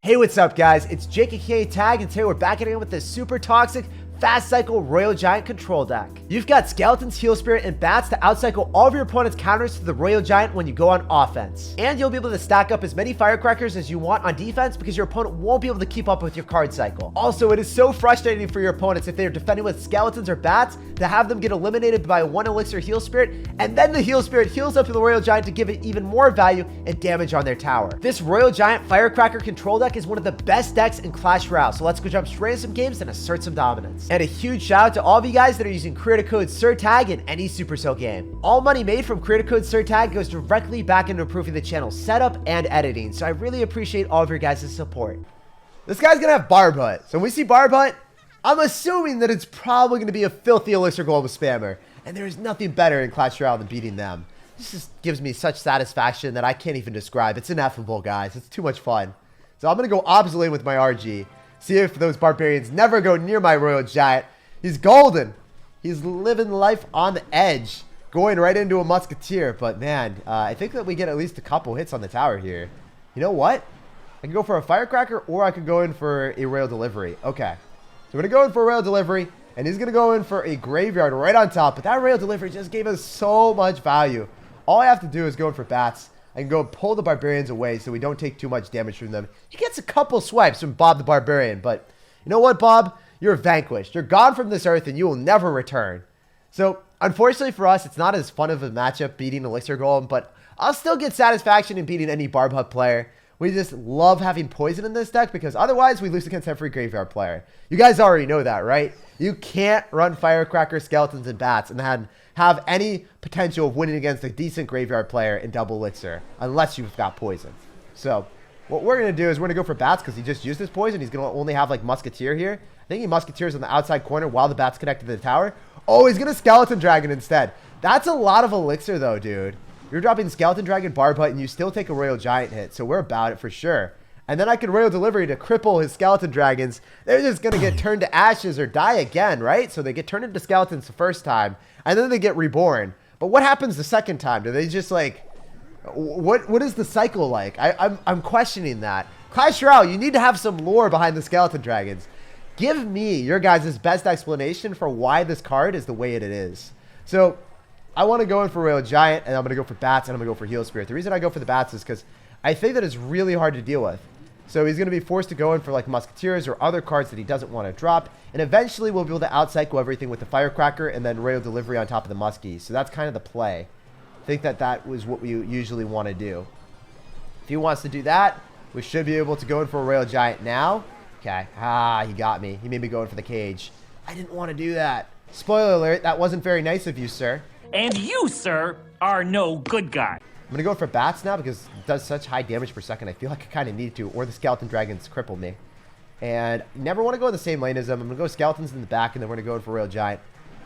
Hey, what's up, guys? It's Jake aka Tag, and today we're back again with this super toxic fast cycle Royal Giant control deck. You've got Skeletons, Heal Spirit, and Bats to outcycle all of your opponent's counters to the Royal Giant when you go on offense. And you'll be able to stack up as many Firecrackers as you want on defense because your opponent won't be able to keep up with your card cycle. Also, it is so frustrating for your opponents if they are defending with Skeletons or Bats to have them get eliminated by one Elixir Heal Spirit, and then the Heal Spirit heals up to the Royal Giant to give it even more value and damage on their tower. This Royal Giant Firecracker control deck is one of the best decks in Clash Royale, so let's go jump straight into some games and assert some dominance. And a huge shout out to all of you guys that are using creator code SirTag in any Supercell game. All money made from creator code SirTag goes directly back into improving the channel setup and editing, so I really appreciate all of your guys' support. This guy's gonna have Barb Hut, so when we see Barb Hut, I'm assuming that it's probably gonna be a filthy Elixir Global spammer, and there is nothing better in Clash Royale than beating them. This just gives me such satisfaction that I can't even describe. It's ineffable, guys. It's too much fun. So I'm gonna go opposite lane with my RG, see if those barbarians never go near my Royal Giant. He's golden. He's living life on the edge, going right into a musketeer. But man, I think that we get at least a couple hits on the tower here. You know what? I can go for a Firecracker, or I could go in for a Royal Delivery. Okay, so we're gonna go in for a Royal Delivery, and he's gonna go in for a Graveyard right on top. But that Royal Delivery just gave us so much value. All I have to do is go in for Bats. I can go pull the Barbarians away so we don't take too much damage from them. He gets a couple swipes from Bob the Barbarian, but you know what, Bob? You're vanquished. You're gone from this earth and you will never return. So, unfortunately for us, it's not as fun of a matchup beating Elixir Golem, but I'll still get satisfaction in beating any Barb Hut player. We just love having poison in this deck because otherwise we lose against every Graveyard player. You guys already know that, right? You can't run Firecracker, Skeletons, and Bats and have any potential of winning against a decent Graveyard player in double Elixir unless you've got poison. So, what we're going to do is we're going to go for Bats because he just used his poison. He's going to only have like Musketeer here. I think he Musketeers on the outside corner while the Bat's connected to the tower. Oh, he's going to Skeleton Dragon instead. That's a lot of Elixir though, dude. You're dropping Skeleton Dragon, Barb Hut, and you still take a Royal Giant hit. So we're about it for sure. And then I can Royal Delivery to cripple his Skeleton Dragons. They're just going to get turned to ashes or die again, right? So they get turned into Skeletons the first time, and then they get reborn. But what happens the second time? Do they just like... What is the cycle like? I'm questioning that. Clash Royale, you need to have some lore behind the Skeleton Dragons. Give me your guys' best explanation for why this card is the way it is. So, I want to go in for Royal Giant, and I'm going to go for Bats, and I'm going to go for Heal Spirit. The reason I go for the Bats is because I think that it's really hard to deal with. So, he's going to be forced to go in for like Musketeers or other cards that he doesn't want to drop. And eventually, we'll be able to outcycle everything with the Firecracker and then Royal Delivery on top of the Muskies. So, that's kind of the play. I think that was what we usually want to do. If he wants to do that, we should be able to go in for a Royal Giant now. Okay. Ah, he got me. He made me go in for the cage. I didn't want to do that. Spoiler alert, that wasn't very nice of you, sir. And you, sir, are no good guy. I'm going to go for Bats now because it does such high damage per second. I feel like I kind of need to, or the Skeleton Dragons cripple me. And never want to go in the same lane as them. I'm going to go Skeletons in the back, and then we're going to go in for Royal Giant.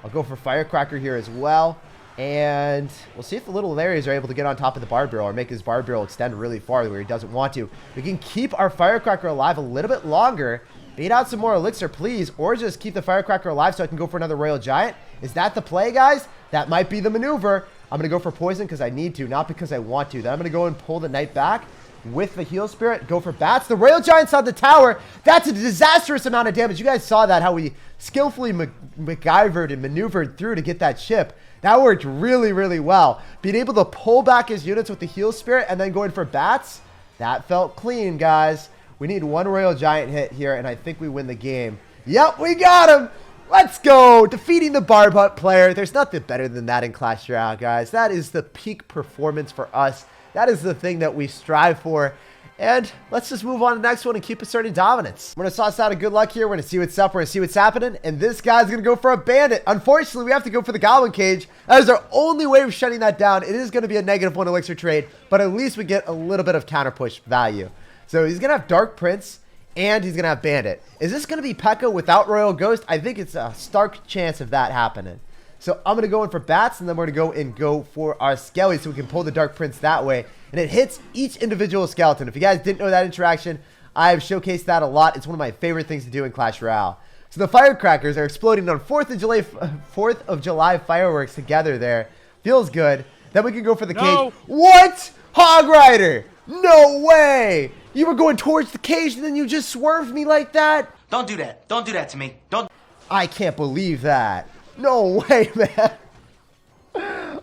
I'll go for Firecracker here as well. And we'll see if the little Larrys are able to get on top of the Barb Barrel or make his Barb Barrel extend really far where he doesn't want to. We can keep our Firecracker alive a little bit longer. Bait out some more Elixir, please. Or just keep the Firecracker alive so I can go for another Royal Giant. Is that the play, guys? That might be the maneuver. I'm going to go for Poison because I need to, not because I want to. Then I'm going to go and pull the Knight back with the Heal Spirit. Go for Bats. The Royal Giant's on the tower. That's a disastrous amount of damage. You guys saw that, how we skillfully MacGyvered and maneuvered through to get that chip. That worked really, really well. Being able to pull back his units with the Heal Spirit and then going for Bats, that felt clean, guys. We need one Royal Giant hit here, and I think we win the game. Yep, we got him! Let's go! Defeating the Barb Hut player. There's nothing better than that in Clash Royale, guys. That is the peak performance for us. That is the thing that we strive for. And let's just move on to the next one and keep asserting dominance. We're going to sauce out a good luck here. We're going to see what's up. We're going to see what's happening. And this guy's going to go for a Bandit. Unfortunately, we have to go for the Goblin Cage. That is our only way of shutting that down. It is going to be a -1 Elixir trade, but at least we get a little bit of counter push value. So he's going to have Dark Prince, and he's going to have Bandit. Is this going to be Pekka without Royal Ghost? I think it's a stark chance of that happening. So I'm going to go in for Bats, and then we're going to go for our Skelly so we can pull the Dark Prince that way. And it hits each individual skeleton. If you guys didn't know that interaction, I've showcased that a lot. It's one of my favorite things to do in Clash Royale. So the Firecrackers are exploding on 4th of July fireworks together there. Feels good. Then we can go for the cage. What? Hog Rider! No way! You were going towards the cage and then you just swerved me like that? Don't do that. Don't do that to me. Don't. I can't believe that. No way, man.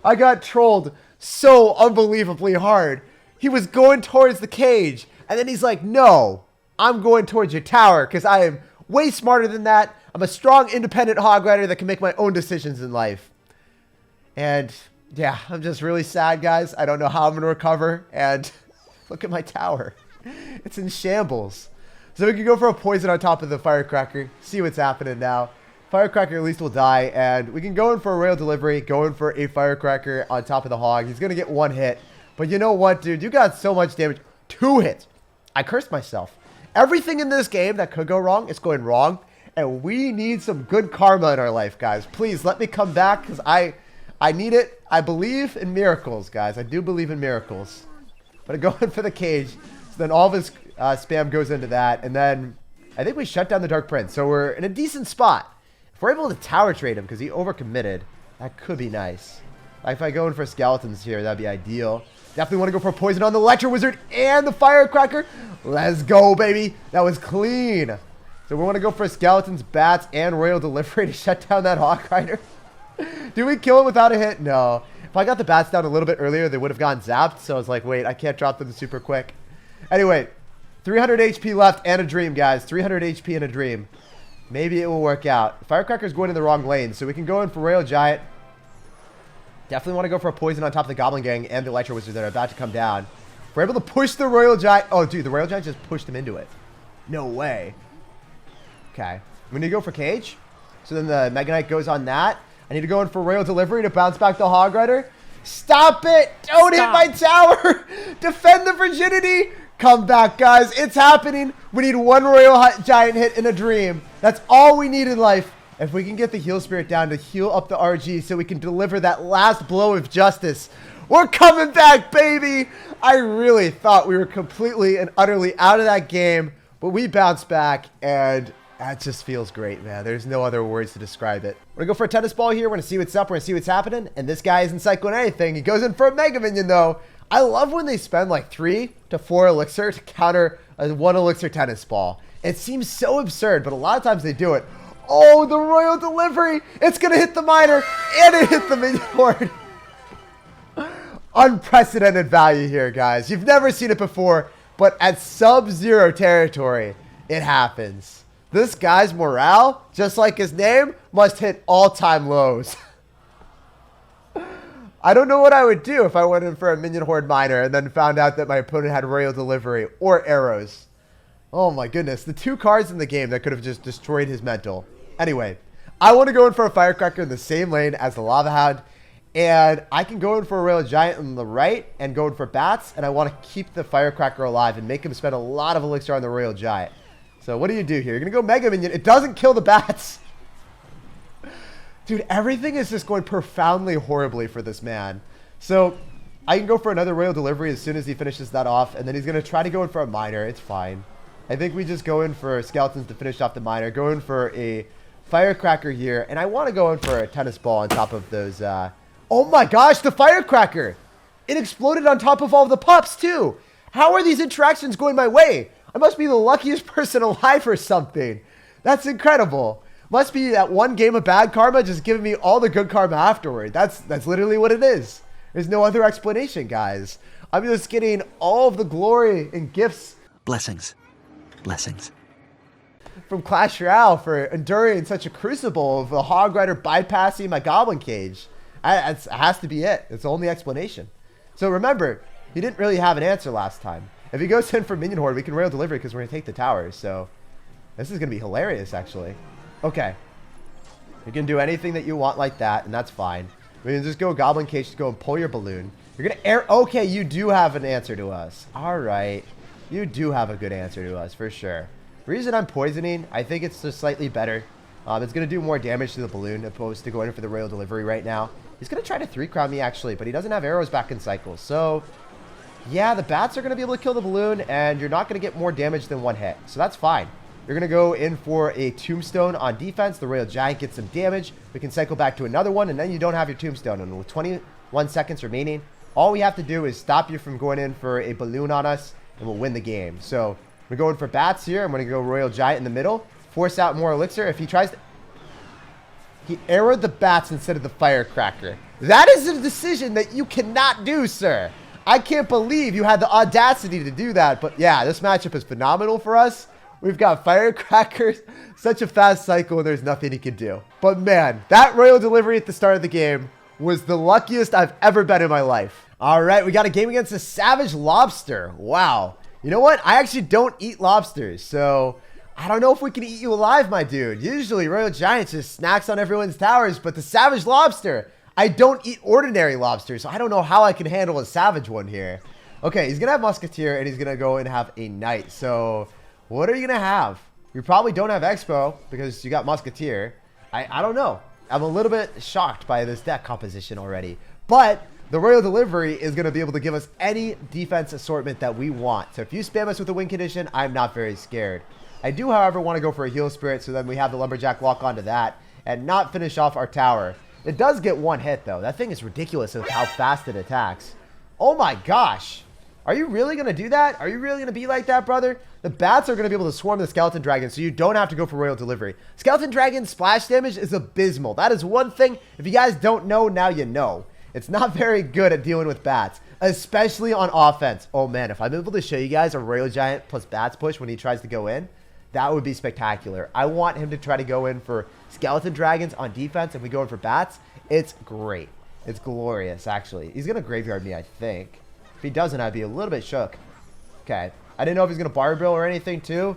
I got trolled so unbelievably hard. He was going towards the cage, and then he's like, no, I'm going towards your tower because I am way smarter than that. I'm a strong, independent hog rider that can make my own decisions in life. And yeah, I'm just really sad, guys. I don't know how I'm going to recover. And look at my tower. It's in shambles. So we can go for a poison on top of the Firecracker. See what's happening now. Firecracker at least will die. And we can go in for a Royal Delivery. Go in for a Firecracker on top of the hog. He's going to get 1 hit. But you know what, dude? You got so much damage. 2 hits. I cursed myself. Everything in this game that could go wrong is going wrong. And we need some good karma in our life, guys. Please let me come back because I need it. I believe in miracles, guys. I do believe in miracles. But I'm going for the cage. So then all of his spam goes into that. And then I think we shut down the Dark Prince. So we're in a decent spot. If we're able to tower trade him because he overcommitted, that could be nice. Like if I go in for skeletons here, that'd be ideal. Definitely want to go for a poison on the Electro Wizard and the Firecracker. Let's go, baby. That was clean. So we want to go for skeletons, bats, and Royal Delivery to shut down that Hawk Rider. Did we kill him without a hit? No. If I got the bats down a little bit earlier, they would have gotten zapped. So I was like, wait, I can't drop them super quick. Anyway, 300 HP left and a dream, guys. 300 HP and a dream. Maybe it will work out. Firecracker's going in the wrong lane, so we can go in for Royal Giant. Definitely want to go for a poison on top of the Goblin Gang and the Electro Wizard that are about to come down. If we're able to push the Royal Giant. Oh, dude, the Royal Giant just pushed him into it. No way. Okay. We need to go for Cage. So then the Mega Knight goes on that. I need to go in for Royal Delivery to bounce back the Hog Rider. Stop it! Don't hit my tower! Defend the virginity! Come back, guys. It's happening. We need 1 Royal Giant hit in a dream. That's all we need in life. If we can get the Heal Spirit down to heal up the RG so we can deliver that last blow of justice. We're coming back, baby! I really thought we were completely and utterly out of that game, but we bounced back, and that just feels great, man. There's no other words to describe it. We're gonna go for a tennis ball here. We're gonna see what's up. We're gonna see what's happening. And this guy isn't cycling anything. He goes in for a Mega Minion, though. I love when they spend like 3 to 4 elixir to counter a 1 elixir tennis ball. It seems so absurd, but a lot of times they do it. Oh, the Royal Delivery! It's gonna hit the miner, and it hit the minion horde. Unprecedented value here, guys. You've never seen it before, but at sub-zero territory, it happens. This guy's morale, just like his name, must hit all-time lows. I don't know what I would do if I went in for a minion horde miner and then found out that my opponent had Royal Delivery or arrows. Oh my goodness, the 2 cards in the game that could have just destroyed his mental. Anyway, I want to go in for a Firecracker in the same lane as the Lava Hound. And I can go in for a Royal Giant on the right and go in for bats. And I want to keep the Firecracker alive and make him spend a lot of elixir on the Royal Giant. So what do you do here? You're going to go Mega Minion. It doesn't kill the bats. Dude, everything is just going profoundly horribly for this man. So I can go for another Royal Delivery as soon as he finishes that off. And then he's going to try to go in for a miner. It's fine. I think we just go in for skeletons to finish off the miner. Go in for a Firecracker here. And I want to go in for a tennis ball on top of those... Oh my gosh, the Firecracker! It exploded on top of all of the pups too! How are these interactions going my way? I must be the luckiest person alive or something. That's incredible. Must be that one game of bad karma just giving me all the good karma afterward. That's literally what it is. There's no other explanation, guys. I'm just getting all of the glory and gifts. Blessings. Blessings. From Clash Royale for enduring such a crucible of a Hog Rider bypassing my Goblin Cage. It has to be it. It's the only explanation. So remember, he didn't really have an answer last time. If he goes in for Minion Horde, we can Royal Delivery because we're going to take the towers. So this is going to be hilarious, actually. Okay. You can do anything that you want like that, and that's fine. We can just go Goblin Cage to go and pull your balloon. You're going to air... Okay, you do have an answer to us. All right. You do have a good answer to us, for sure. The reason I'm poisoning, I think it's just slightly better. It's going to do more damage to the balloon opposed to going for the Royal Delivery right now. He's going to try to 3-crown me, actually, but he doesn't have arrows back in cycles. So, yeah, the bats are going to be able to kill the balloon, and you're not going to get more damage than 1 hit. So that's fine. You're going to go in for a Tombstone on defense. The Royal Giant gets some damage. We can cycle back to another one, and then you don't have your Tombstone. And with 21 seconds remaining, all we have to do is stop you from going in for a balloon on us and we'll win the game. So we're going for bats here. I'm going to go Royal Giant in the middle. Force out more elixir. If he tries to... He arrowed the bats instead of the Firecracker. That is a decision that you cannot do, sir. I can't believe you had the audacity to do that. But yeah, this matchup is phenomenal for us. We've got Firecrackers, such a fast cycle, and there's nothing he can do. But man, that Royal delivery at the start of the game was the luckiest I've ever been in my life. All right, we got a game against a Savage Lobster. Wow. You know what? I actually don't eat lobsters, so I don't know if we can eat you alive, my dude. Usually, Royal Giant just snacks on everyone's towers, but the Savage Lobster, I don't eat ordinary lobsters, so I don't know how I can handle a Savage one here. Okay, he's going to have Musketeer, and he's going to go and have a Knight. So what are you going to have? You probably don't have Expo because you got Musketeer. I don't know. I'm a little bit shocked by this deck composition already. But the Royal Delivery is going to be able to give us any defense assortment that we want. So if you spam us with a win condition, I'm not very scared. I do, however, want to go for a Heal Spirit so then we have the Lumberjack lock onto that and not finish off our tower. It does get one hit, though. That thing is ridiculous of how fast it attacks. Oh my gosh. Are you really going to do that? Are you really going to be like that, brother? The bats are going to be able to swarm the Skeleton Dragon, so you don't have to go for Royal Delivery. Skeleton Dragon splash damage is abysmal. That is one thing. If you guys don't know, now you know. It's not very good at dealing with bats, especially on offense. Oh man, if I'm able to show you guys a Royal Giant plus bats push when he tries to go in, that would be spectacular. I want him to try to go in for Skeleton Dragons on defense, and we go in for bats. It's great. It's glorious, actually. He's going to graveyard me, I think. If he doesn't, I'd be a little bit shook. Okay. I didn't know if he's going to Barbill or anything, too.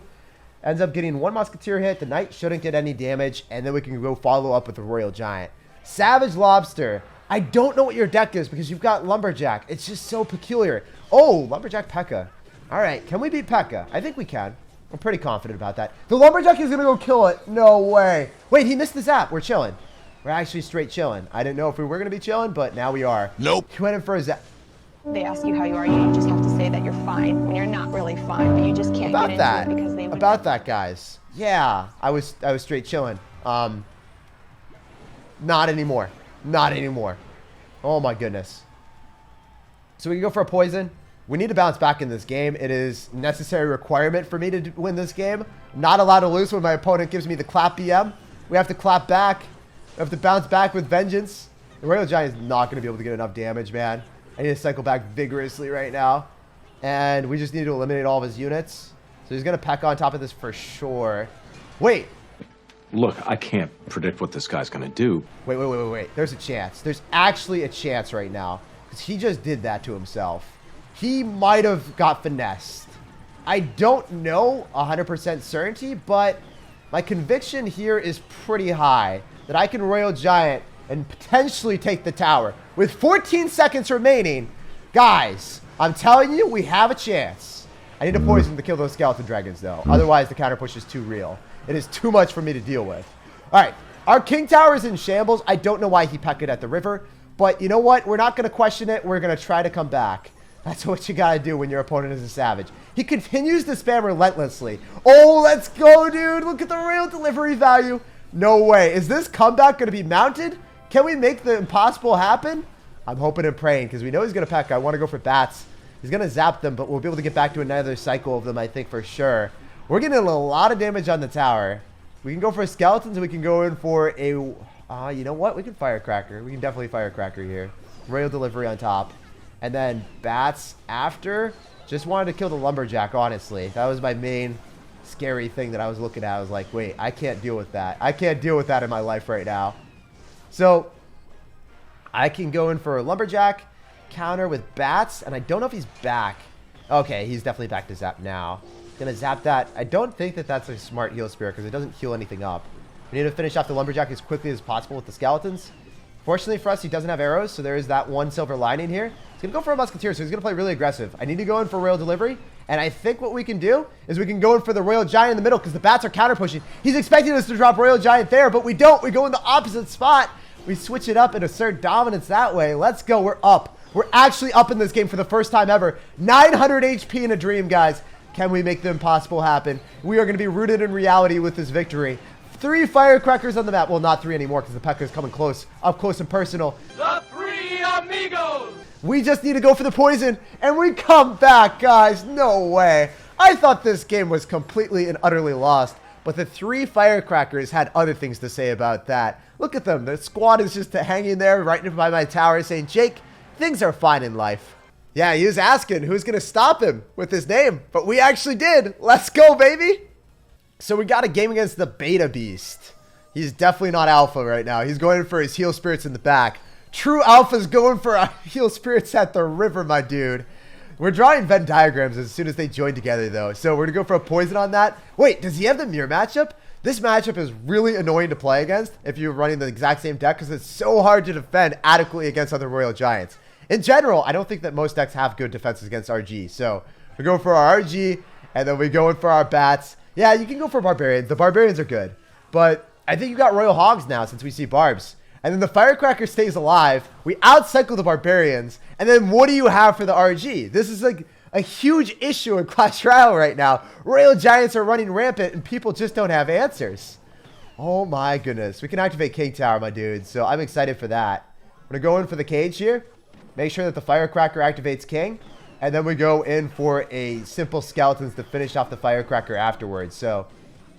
Ends up getting one Musketeer hit. The Knight shouldn't get any damage, and then we can go follow up with the Royal Giant. Savage Lobster. I don't know what your deck is because you've got Lumberjack. It's just so peculiar. Oh, Lumberjack Pekka. All right. Can we beat Pekka? I think we can. I'm pretty confident about that. The Lumberjack is going to go kill it. No way. Wait, he missed the zap. We're chilling. We're actually straight chilling. I didn't know if we were going to be chilling, but now we are. Nope. He went in for a zap. They ask you how you are, you just have to say that you're fine when you're not really fine, but you just can't get into it because they would... About that, guys. Yeah, I was straight chilling. Not anymore. Not anymore. Oh my goodness. So we can go for a poison. We need to bounce back in this game. It is necessary requirement for me to win this game. I'm not allowed to lose when my opponent gives me the clap BM. We have to clap back. We have to bounce back with vengeance. The Royal Giant is not going to be able to get enough damage, man. I need to cycle back vigorously right now. And we just need to eliminate all of his units. So he's going to Pekka on top of this for sure. Wait. Look, I can't predict what this guy's going to do. Wait. There's a chance. There's actually a chance right now. Because he just did that to himself. He might have got finessed. I don't know 100% certainty, but my conviction here is pretty high that I can Royal Giant and potentially take the tower. With 14 seconds remaining, guys, I'm telling you, we have a chance. I need a poison to kill those Skeleton Dragons, though. Otherwise, the counter push is too real. It is too much for me to deal with. All right, our King Tower is in shambles. I don't know why he Pekka at the river, but you know what? We're not going to question it. We're going to try to come back. That's what you got to do when your opponent is a savage. He continues to spam relentlessly. Oh, let's go, dude. Look at the Royal Delivery value. No way. Is this comeback going to be mounted? Can we make the impossible happen? I'm hoping and praying because we know he's going to Pekka. I want to go for bats. He's going to zap them, but we'll be able to get back to another cycle of them, I think, for sure. We're getting a lot of damage on the tower. We can go for skeletons, and we can go in for a... you know what? We can Firecracker. We can definitely Firecracker here. Royal Delivery on top. And then bats after. Just wanted to kill the Lumberjack, honestly. That was my main scary thing that I was looking at. I was like, wait, I can't deal with that. I can't deal with that in my life right now. So I can go in for a Lumberjack, counter with bats, and I don't know if he's back. Okay, he's definitely back to zap now. Gonna zap that. I don't think that that's a smart heal spirit because it doesn't heal anything up. We need to finish off the Lumberjack as quickly as possible with the skeletons. Fortunately for us, he doesn't have arrows, so there is that one silver lining here. He's going to go for a Musketeer, so he's going to play really aggressive. I need to go in for Royal Delivery, and I think what we can do is we can go in for the Royal Giant in the middle because the bats are counter-pushing. He's expecting us to drop Royal Giant there, but we don't. We go in the opposite spot. We switch it up and assert dominance that way. Let's go. We're up. We're actually up in this game for the first time ever. 900 HP in a dream, guys. Can we make the impossible happen? We are going to be rooted in reality with this victory. 3 Firecrackers on the map. Well, not 3 anymore because the Pekka is coming close, up close and personal. The Three Amigos! We just need to go for the poison, and we come back, guys. No way. I thought this game was completely and utterly lost, but the 3 Firecrackers had other things to say about that. Look at them. The squad is just hanging there right by my tower saying, Jake, things are fine in life. Yeah, he was asking who's going to stop him with his name, but we actually did. Let's go, baby. So we got a game against the Beta Beast. He's definitely not alpha right now. He's going for his heal spirits in the back. True alpha's going for heal spirits at the river, my dude. We're drawing Venn diagrams as soon as they join together, though. So we're going to go for a poison on that. Wait, does he have the mirror matchup? This matchup is really annoying to play against if you're running the exact same deck because it's so hard to defend adequately against other Royal Giants. In general, I don't think that most decks have good defenses against RG. So we're going for our RG, and then we're going for our bats. Yeah, you can go for barbarians. The barbarians are good. But I think you got Royal Hogs now since we see barbs. And then the Firecracker stays alive. We outcycle the barbarians. And then what do you have for the RG? This is like a huge issue in Clash Royale right now. Royal Giants are running rampant and people just don't have answers. Oh my goodness. We can activate King Tower, my dude. So I'm excited for that. We're going to go in for the cage here. Make sure that the Firecracker activates King. And then we go in for a simple skeletons to finish off the Firecracker afterwards. So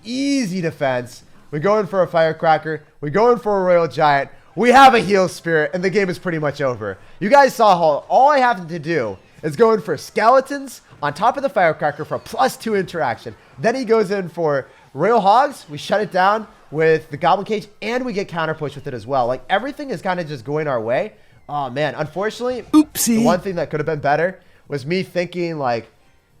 easy defense. We go in for a Firecracker. We go in for a Royal Giant. We have a heal spirit, and the game is pretty much over. You guys saw how all I have to do is go in for skeletons on top of the Firecracker for a +2 interaction. Then he goes in for Royal Hogs. We shut it down with the Goblin Cage, and we get counter push with it as well. Like, everything is kind of just going our way. Oh, man. Unfortunately, Oopsie. The one thing that could have been better was me thinking, like,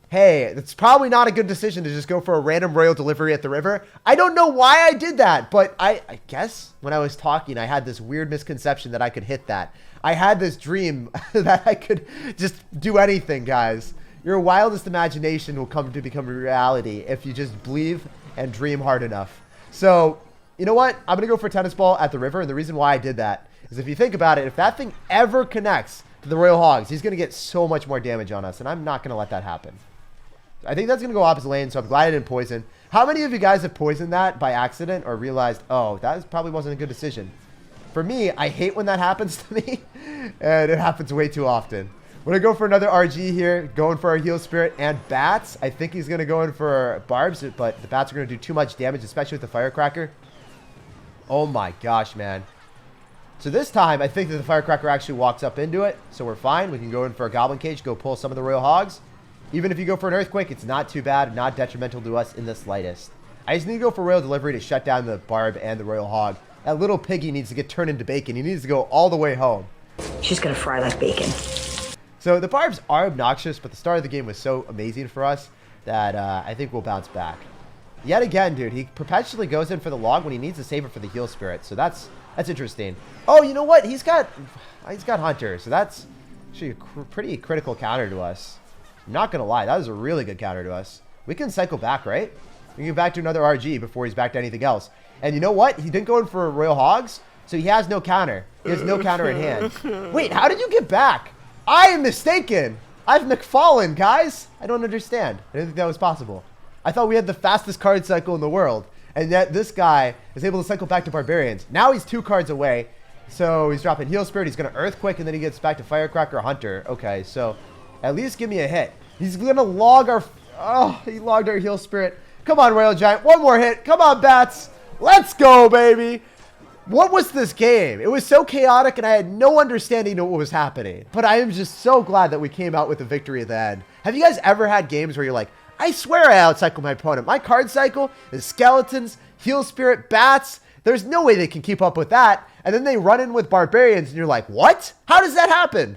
hey, it's probably not a good decision to just go for a random Royal delivery at the river. I don't know why I did that, but I guess when I was talking, I had this weird misconception that I could hit that. I had this dream that I could just do anything, guys. Your wildest imagination will come to become reality if you just believe and dream hard enough. So, you know what? I'm going to go for a tennis ball at the river, and the reason why I did that is if you think about it, if that thing ever connects to the Royal Hogs, he's going to get so much more damage on us, and I'm not going to let that happen. I think that's going to go opposite lane, so I'm glad I didn't poison. How many of you guys have poisoned that by accident or realized, oh, that probably wasn't a good decision? For me, I hate when that happens to me, and it happens way too often. We're going to go for another RG here, going for our heal spirit and bats. I think he's going to go in for barbs, but the bats are going to do too much damage, especially with the Firecracker. Oh my gosh, man. So this time, I think that the Firecracker actually walks up into it, so we're fine. We can go in for a Goblin Cage, go pull some of the Royal Hogs. Even if you go for an Earthquake, it's not too bad, not detrimental to us in the slightest. I just need to go for Royal Delivery to shut down the Barb and the Royal Hog. That little piggy needs to get turned into bacon. He needs to go all the way home. She's gonna fry like bacon. So the Barbs are obnoxious, but the start of the game was so amazing for us that I think we'll bounce back. Yet again, dude, he perpetually goes in for the log when he needs to save it for the heal spirit. So that's interesting. Oh, you know what? He's got Hunter, so that's actually a pretty critical counter to us. I'm not going to lie. That was a really good counter to us. We can cycle back, right? We can get back to another RG before he's back to anything else. And you know what? He didn't go in for Royal Hogs, so he has no counter. He has no counter in hand. Wait, how did you get back? I am mistaken. I've McFallen, guys. I don't understand. I didn't think that was possible. I thought we had the fastest card cycle in the world. And yet this guy is able to cycle back to Barbarians. Now he's 2 cards away. So he's dropping Heal Spirit. He's going to Earthquake, and then he gets back to Firecracker Hunter. Okay, so at least give me a hit. He's going to log our... Oh, he logged our Heal Spirit. Come on, Royal Giant. One more hit. Come on, Bats. Let's go, baby. What was this game? It was so chaotic, and I had no understanding of what was happening. But I am just so glad that we came out with a victory at the end. Have you guys ever had games where you're like, I swear I outcycle my opponent. My card cycle is Skeletons, Heal Spirit, Bats. There's no way they can keep up with that. And then they run in with Barbarians, and you're like, what? How does that happen?